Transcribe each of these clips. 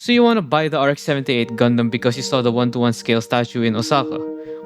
So you want to buy the RX-78 Gundam because you saw the 1:1 scale statue in Osaka,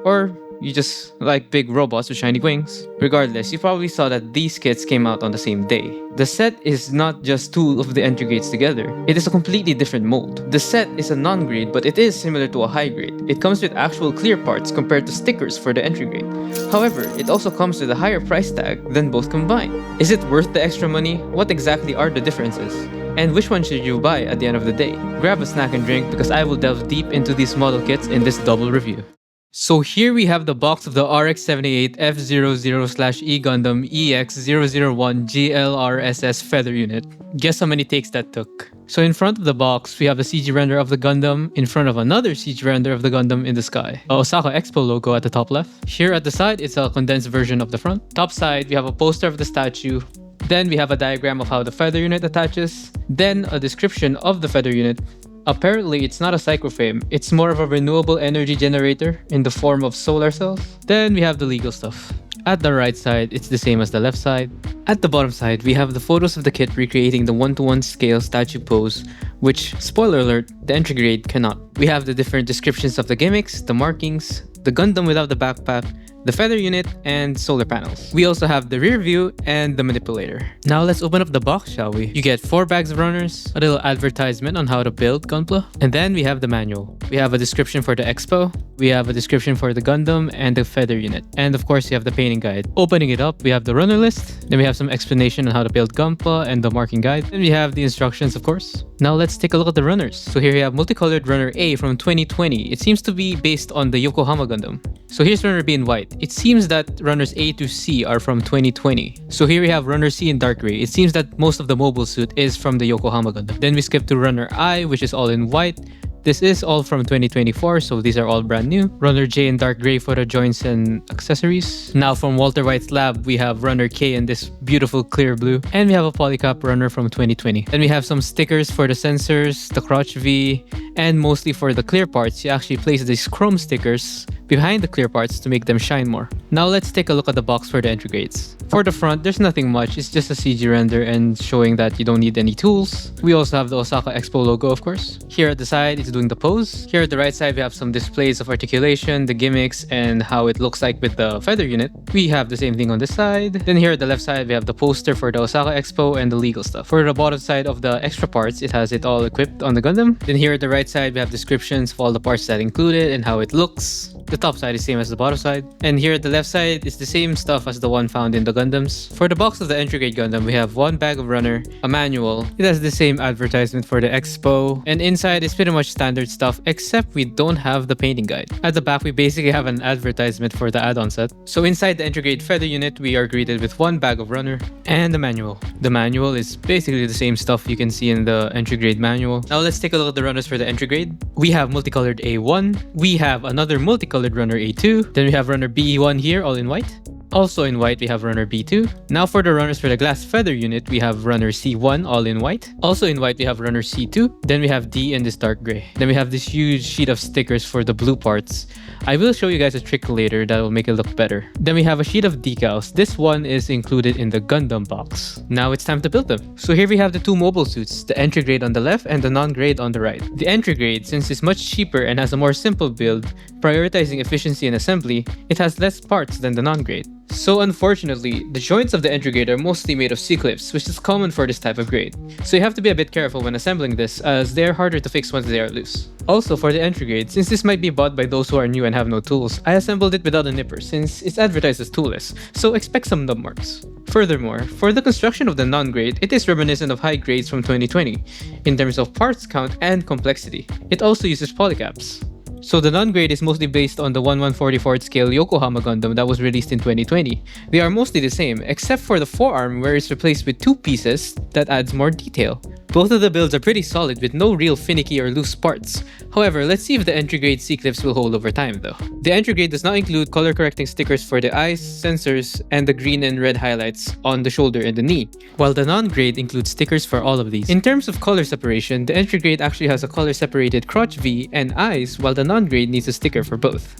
or you just like big robots with shiny wings. Regardless, you probably saw that these kits came out on the same day. The set is not just two of the entry grades together, it is a completely different mold. The set is a non-grade, but it is similar to a high grade. It comes with actual clear parts compared to stickers for the entry grade. However, it also comes with a higher price tag than both combined. Is it worth the extra money? What exactly are the differences? And which one should you buy at the end of the day? Grab a snack and drink because I will delve deep into these model kits in this double review. So here we have the box of the RX-78F00/E Gundam EX001 G.L.R.S.S feather unit. Guess how many takes that took? So in front of the box, we have a CG render of the Gundam in front of another CG render of the Gundam in the sky. A OSAKA EXPO logo at the top left. Here at the side, it's a condensed version of the front. Top side, we have a poster of the statue. Then we have a diagram of how the feather unit attaches. Then a description of the feather unit. Apparently, it's not a cycloframe, it's more of a renewable energy generator in the form of solar cells. Then we have the legal stuff. At the right side, it's the same as the left side. At the bottom side, we have the photos of the kit recreating the 1:1 scale statue pose, which, spoiler alert, the entry grade cannot. We have the different descriptions of the gimmicks, the markings, the Gundam without the backpack, the feather unit, and solar panels. We also have the rear view and the manipulator. Now let's open up the box, shall we? You get 4 bags of runners, a little advertisement on how to build Gunpla, and then we have the manual. We have a description for the EXPO, we have a description for the Gundam and the feather unit, and of course you have the painting guide. Opening it up, we have the runner list, then we have some explanation on how to build Gunpla and the marking guide, then we have the instructions, of course. Now let's take a look at the runners. So here we have multicolored runner A from 2020. It seems to be based on the Yokohama Gundam. So here's runner B in white. It seems that runners A to C are from 2020. So here we have runner C in dark gray. It seems that most of the mobile suit is from the Yokohama Gundam. Then we skip to runner I, which is all in white. This is all from 2024, so these are all brand new. Runner J in dark gray for the joints and accessories. Now from Walter White's lab, we have runner K in this beautiful clear blue. And we have a polycap runner from 2020. Then we have some stickers for the sensors, the crotch V, and mostly for the clear parts, you actually place these chrome stickers behind the clear parts to make them shine more. Now let's take a look at the box for the entry grades. For the front, there's nothing much, it's just a CG render and showing that you don't need any tools. We also have the Osaka EXPO logo, of course. Here at the side, it's doing the pose. Here at the right side, we have some displays of articulation, the gimmicks, and how it looks like with the feather unit. We have the same thing on this side. Then here at the left side, we have the poster for the Osaka EXPO and the legal stuff. For the bottom side of the extra parts, it has it all equipped on the Gundam. Then here at the right side, we have descriptions of all the parts that included and how it looks. The top side is same as the bottom side. And here at the left side is the same stuff as the one found in the Gundams. For the box of the entry grade Gundam, we have 1 bag of runner, a manual. It has the same advertisement for the EXPO. And inside is pretty much standard stuff, except we don't have the painting guide. At the back, we basically have an advertisement for the add-on set. So inside the entry grade feather unit, we are greeted with 1 bag of runner and the manual. The manual is basically the same stuff you can see in the entry grade manual. Now let's take a look at the runners for the entry grade. We have multicolored A1. We have another multicolored runner A2. Then we have runner B1 here, all in white. Also in white, we have runner B2. Now for the runners for the glass feather unit, we have runner C1, all in white. Also in white, we have runner C2. Then we have D in this dark gray. Then we have this huge sheet of stickers for the blue parts. I will show you guys a trick later that will make it look better. Then we have a sheet of decals. This one is included in the Gundam box. Now it's time to build them. So here we have the 2 mobile suits, the entry grade on the left and the non-grade on the right. The entry grade, since it's much cheaper and has a more simple build, prioritizing efficiency and assembly, it has less parts than the non-grade. So unfortunately, the joints of the entry grade are mostly made of C-clips, which is common for this type of grade. So you have to be a bit careful when assembling this, as they are harder to fix once they are loose. Also for the entry grade, since this might be bought by those who are new and have no tools, I assembled it without a nipper since it's advertised as toolless, so expect some nub marks. Furthermore, for the construction of the non-grade, it is reminiscent of high grades from 2020, in terms of parts count and complexity. It also uses polycaps. So the non-grade is mostly based on the 1/144th scale Yokohama Gundam that was released in 2020. They are mostly the same, except for the forearm where it's replaced with 2 pieces that adds more detail. Both of the builds are pretty solid with no real finicky or loose parts. However, let's see if the entry grade C-clips will hold over time though. The entry grade does not include color correcting stickers for the eyes, sensors, and the green and red highlights on the shoulder and the knee, while the non-grade includes stickers for all of these. In terms of color separation, the entry grade actually has a color separated crotch V and eyes, while the non-grade needs a sticker for both.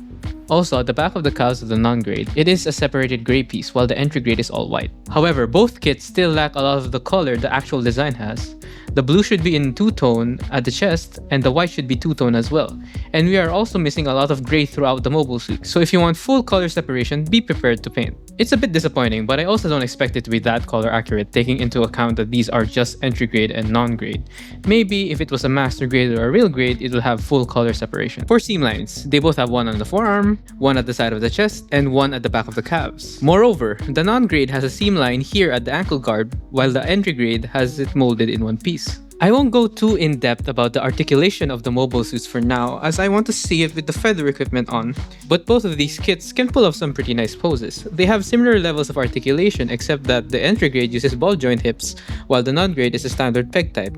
Also, at the back of the cows of the non-grade, it is a separated gray piece while the entry grade is all white. However, both kits still lack a lot of the color the actual design has. The blue should be in two-tone at the chest, and the white should be two-tone as well. And we are also missing a lot of gray throughout the mobile suit, so if you want full color separation, be prepared to paint. It's a bit disappointing, but I also don't expect it to be that color accurate, taking into account that these are just entry grade and non-grade. Maybe if it was a master grade or a real grade, it will have full color separation. For seam lines, they both have one on the forearm, one at the side of the chest, and one at the back of the calves. Moreover, the non-grade has a seam line here at the ankle guard, while the entry grade has it molded in one piece. I won't go too in-depth about the articulation of the mobile suits for now, as I want to see it with the feather equipment on, but both of these kits can pull off some pretty nice poses. They have similar levels of articulation, except that the entry grade uses ball joint hips, while the non-grade is a standard peg type.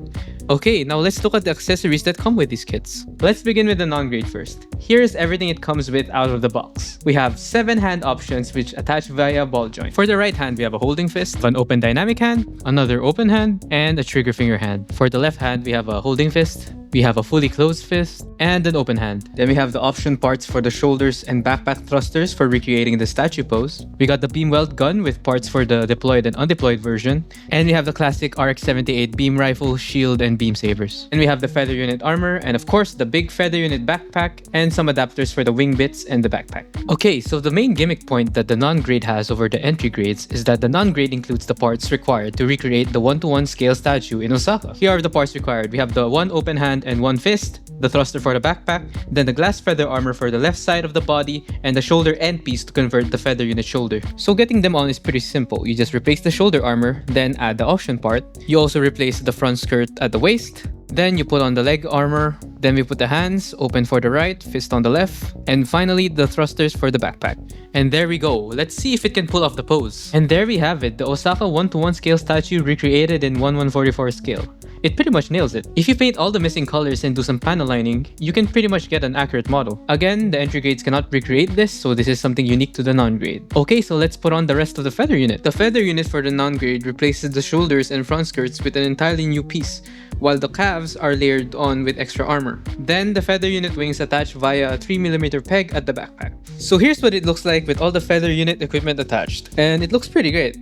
Okay, now let's look at the accessories that come with these kits. Let's begin with the non-grade first. Here's everything it comes with out of the box. We have 7 hand options which attach via ball joint. For the right hand, we have a holding fist, an open dynamic hand, another open hand, and a trigger finger hand. For the left hand, we have a holding fist, we have a fully closed fist, and an open hand. Then we have the option parts for the shoulders and backpack thrusters for recreating the statue pose. We got the beam weld gun with parts for the deployed and undeployed version. And we have the classic RX-78 beam rifle, shield, and beam sabers. And we have the feather unit armor, and of course the big feather unit backpack, and some adapters for the wing bits and the backpack. Okay, so the main gimmick point that the non-grade has over the entry grades is that the non-grade includes the parts required to recreate the 1:1 scale statue in OSAKA. Here are the parts required. We have the one open hand and one fist, the thruster for the backpack, then the glass feather armor for the left side of the body, and the shoulder end piece to convert the feather unit shoulder. So getting them on is pretty simple. You just replace the shoulder armor, then add the option part. You also replace the front skirt at the waist. Then you put on the leg armor, then we put the hands, open for the right, fist on the left, and finally the thrusters for the backpack. And there we go, let's see if it can pull off the pose. And there we have it, the OSAKA 1:1 scale statue recreated in 1:144 scale. It pretty much nails it. If you paint all the missing colors and do some panel lining, you can pretty much get an accurate model. Again, the entry grades cannot recreate this, so this is something unique to the non-grade. Okay, so let's put on the rest of the feather unit. The feather unit for the non-grade replaces the shoulders and front skirts with an entirely new piece, while the calves are layered on with extra armor. Then the feather unit wings attach via a 3mm peg at the backpack. So here's what it looks like with all the feather unit equipment attached, and it looks pretty great.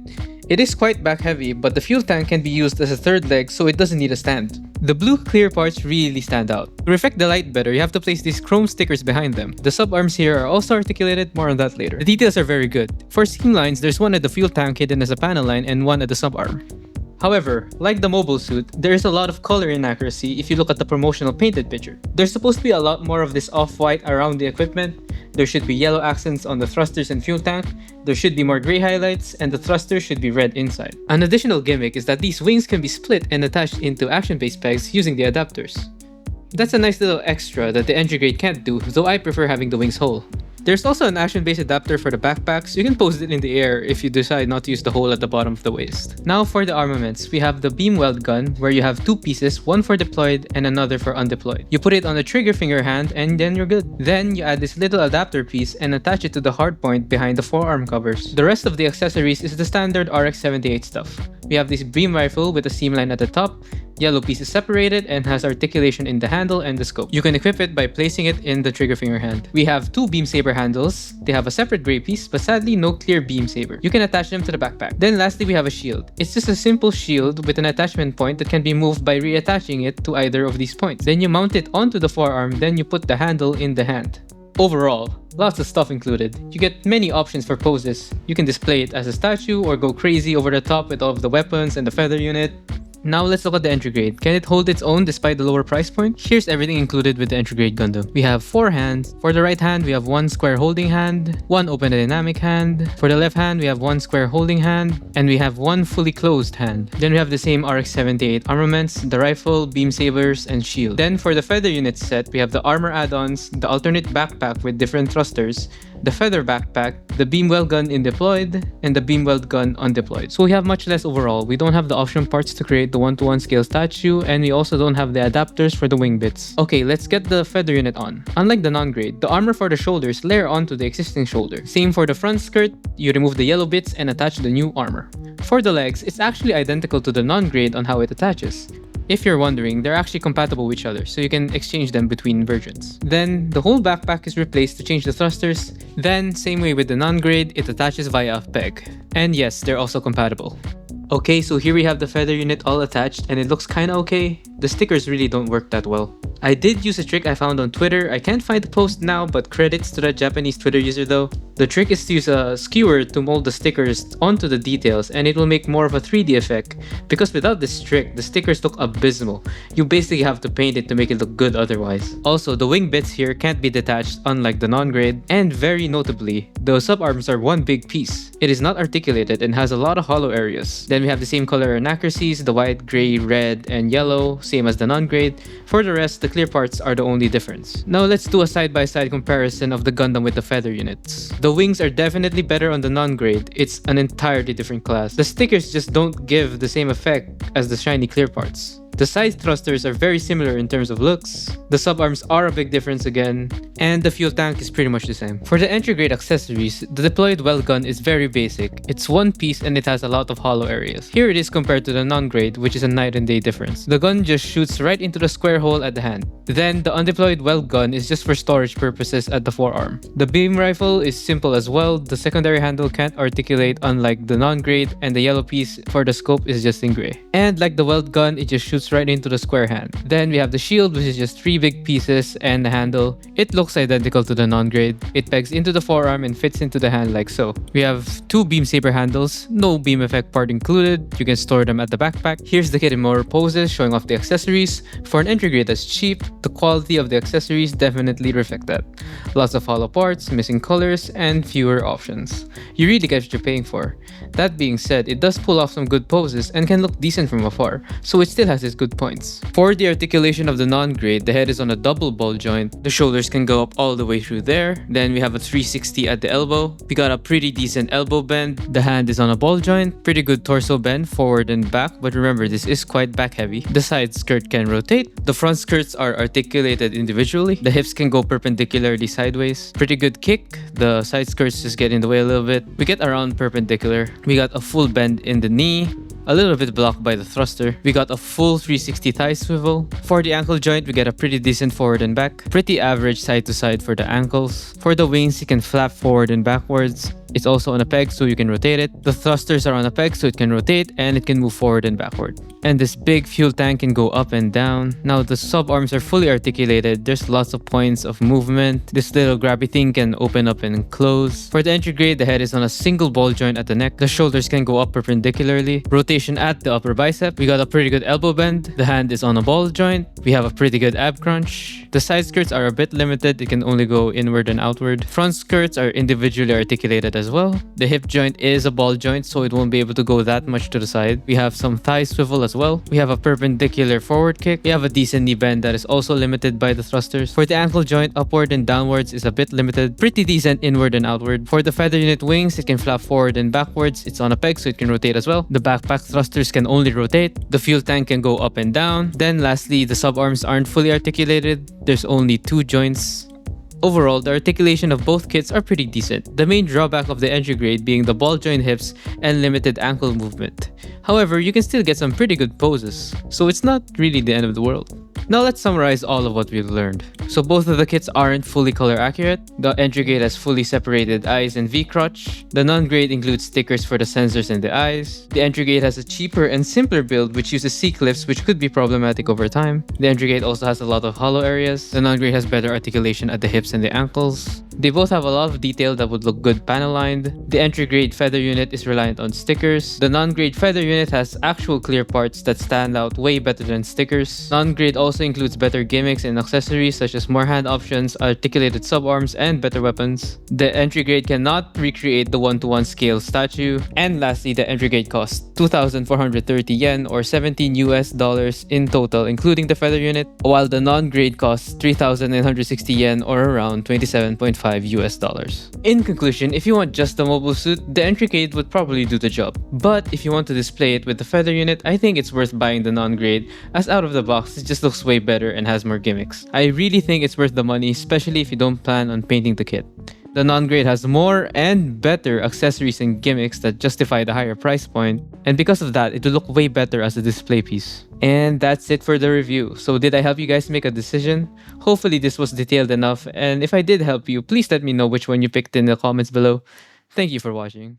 It is quite back heavy, but the fuel tank can be used as a third leg, so it doesn't need a stand. The blue clear parts really stand out. To reflect the light better, you have to place these chrome stickers behind them. The sub-arms here are also articulated, more on that later. The details are very good. For seam lines, there's one at the fuel tank hidden as a panel line and one at the sub-arm. However, like the mobile suit, there is a lot of color inaccuracy if you look at the promotional painted picture. There's supposed to be a lot more of this off-white around the equipment. There should be yellow accents on the thrusters and fuel tank, there should be more gray highlights, and the thruster should be red inside. An additional gimmick is that these wings can be split and attached into action-based pegs using the adapters. That's a nice little extra that the entry grade can't do, though I prefer having the wings whole. There's also an action-based adapter for the backpack, so you can pose it in the air if you decide not to use the hole at the bottom of the waist. Now for the armaments, we have the beam weld gun, where you have 2 pieces, one for deployed and another for undeployed. You put it on the trigger finger hand and then you're good. Then you add this little adapter piece and attach it to the hard point behind the forearm covers. The rest of the accessories is the standard RX-78 stuff. We have this beam rifle with a seam line at the top, yellow piece is separated and has articulation in the handle and the scope. You can equip it by placing it in the trigger finger hand. We have 2 beam saber handles. They have a separate gray piece, but sadly no clear beam saber. You can attach them to the backpack. Then lastly, we have a shield. It's just a simple shield with an attachment point that can be moved by reattaching it to either of these points. Then you mount it onto the forearm, then you put the handle in the hand. Overall, lots of stuff included. You get many options for poses. You can display it as a statue or go crazy over the top with all of the weapons and the feather unit. Now let's look at the entry grade. Can it hold its own despite the lower price point? Here's everything included with the entry grade Gundam. We have 4 hands. For the right hand, we have 1 square holding hand, 1 open dynamic hand. For the left hand, we have 1 square holding hand, and we have 1 fully closed hand. Then we have the same RX-78 armaments, the rifle, beam sabers, and shield. Then for the feather unit set, we have the armor add-ons, the alternate backpack with different thrusters, the feather backpack, the beam weld gun in deployed, and the beam weld gun undeployed. So we have much less overall. We don't have the option parts to create the 1:1 scale statue, and we also don't have the adapters for the wing bits. Okay, let's get the feather unit on. Unlike the non-grade, the armor for the shoulders layer onto the existing shoulder. Same for the front skirt, you remove the yellow bits and attach the new armor. For the legs, it's actually identical to the non-grade on how it attaches. If you're wondering, they're actually compatible with each other, so you can exchange them between versions. Then, the whole backpack is replaced to change the thrusters. Then, same way with the non-grade, it attaches via a peg. And yes, they're also compatible. Okay, so here we have the feather unit all attached and it looks kinda okay. The stickers really don't work that well. I did use a trick I found on Twitter. I can't find the post now, but credits to that Japanese Twitter user though. The trick is to use a skewer to mold the stickers onto the details and it will make more of a 3D effect, because without this trick, the stickers look abysmal. You basically have to paint it to make it look good otherwise. Also, the wing bits here can't be detached unlike the non-grade, and very notably, the sub-arms are one big piece. It is not articulated and has a lot of hollow areas. Then we have the same color inaccuracies, the white, gray, red, and yellow, same as the non-grade. For the rest, the clear parts are the only difference. Now let's do a side-by-side comparison of the Gundam with the feather units. The wings are definitely better on the non-grade. It's an entirely different class. The stickers just don't give the same effect as the shiny clear parts. The side thrusters are very similar in terms of looks, the sub-arms are a big difference again, and the fuel tank is pretty much the same. For the entry grade accessories, the deployed well gun is very basic. It's one piece and it has a lot of hollow areas. Here it is compared to the non-grade, which is a night and day difference. The gun just shoots right into the square hole at the hand. Then the undeployed well gun is just for storage purposes at the forearm. The beam rifle is simple as well. The secondary handle can't articulate unlike the non-grade, and the yellow piece for the scope is just in gray. And like the weld gun, it just shoots right into the square hand. Then we have the shield, which is just 3 big pieces, and the handle. It looks identical to the non-grade. It pegs into the forearm and fits into the hand like so. We have 2 beam saber handles, no beam effect part included. You can store them at the backpack. Here's the kit in more poses, showing off the accessories. For an entry grade that's cheap, the quality of the accessories definitely reflect that. Lots of hollow parts, missing colors, and fewer options. You really get what you're paying for. That being said, it does pull off some good poses and can look decent from afar, so it still has its good points. For the articulation of the non-grade, the head is on a double ball joint. The shoulders can go up all the way through there. Then we have a 360 at the elbow. We got a pretty decent elbow bend. The hand is on a ball joint. Pretty good torso bend forward and back, but remember this is quite back heavy. The side skirt can rotate. The front skirts are articulated individually. The hips can go perpendicularly sideways. Pretty good kick. The side skirts just get in the way a little bit. We get around perpendicular. We got a full bend in the knee, a little bit blocked by the thruster. We got a full 360 thigh swivel. For the ankle joint, we get a pretty decent forward and back. Pretty average side to side for the ankles. For the wings, you can flap forward and backwards. It's also on a peg so you can rotate it. The thrusters are on a peg so it can rotate and it can move forward and backward. And this big fuel tank can go up and down. Now the sub arms are fully articulated. There's lots of points of movement. This little grabby thing can open up and close. For the entry grade, the head is on a single ball joint at the neck. The shoulders can go up perpendicularly. Rotation at the upper bicep. We got a pretty good elbow bend. The hand is on a ball joint. We have a pretty good ab crunch. The side skirts are a bit limited. It can only go inward and outward. Front skirts are individually articulated as well. The hip joint is a ball joint, so it won't be able to go that much to the side. We have some thigh swivel as well. We have a perpendicular forward kick. We have a decent knee bend that is also limited by the thrusters. For the ankle joint, upward and downwards is a bit limited. Pretty decent inward and outward. For the feather unit wings, it can flap forward and backwards. It's on a peg so it can rotate as well. The backpack thrusters can only rotate. The fuel tank can go up and down. Then lastly, the sub arms aren't fully articulated. There's only 2 joints. Overall, the articulation of both kits are pretty decent, the main drawback of the entry grade being the ball joint hips and limited ankle movement. However, you can still get some pretty good poses, so it's not really the end of the world. Now let's summarize all of what we've learned. So both of the kits aren't fully color accurate. The entry grade has fully separated eyes and V-crotch. The non-grade includes stickers for the sensors and the eyes. The entry grade has a cheaper and simpler build which uses C-clips, which could be problematic over time. The entry grade also has a lot of hollow areas. The non-grade has better articulation at the hips and the ankles. They both have a lot of detail that would look good panel-lined. The entry grade feather unit is reliant on stickers. The non-grade feather unit has actual clear parts that stand out way better than stickers. Non-grade also includes better gimmicks and accessories such as more hand options, articulated sub-arms, and better weapons. The entry grade cannot recreate the 1-to-1 scale statue. And lastly, the entry grade costs 2,430 yen or $17 in total, including the feather unit, while the non-grade costs 3,960 yen or around $27.5. In conclusion, if you want just the mobile suit, the entry grade would probably do the job. But if you want to display it with the feather unit, I think it's worth buying the non-grade, as out of the box, it just looks way better and has more gimmicks. I really think it's worth the money, especially if you don't plan on painting the kit. The non-grade has more and better accessories and gimmicks that justify the higher price point, and because of that, it will look way better as a display piece. And that's it for the review. So did I help you guys make a decision? Hopefully this was detailed enough, and if I did help you, please let me know which one you picked in the comments below. Thank you for watching.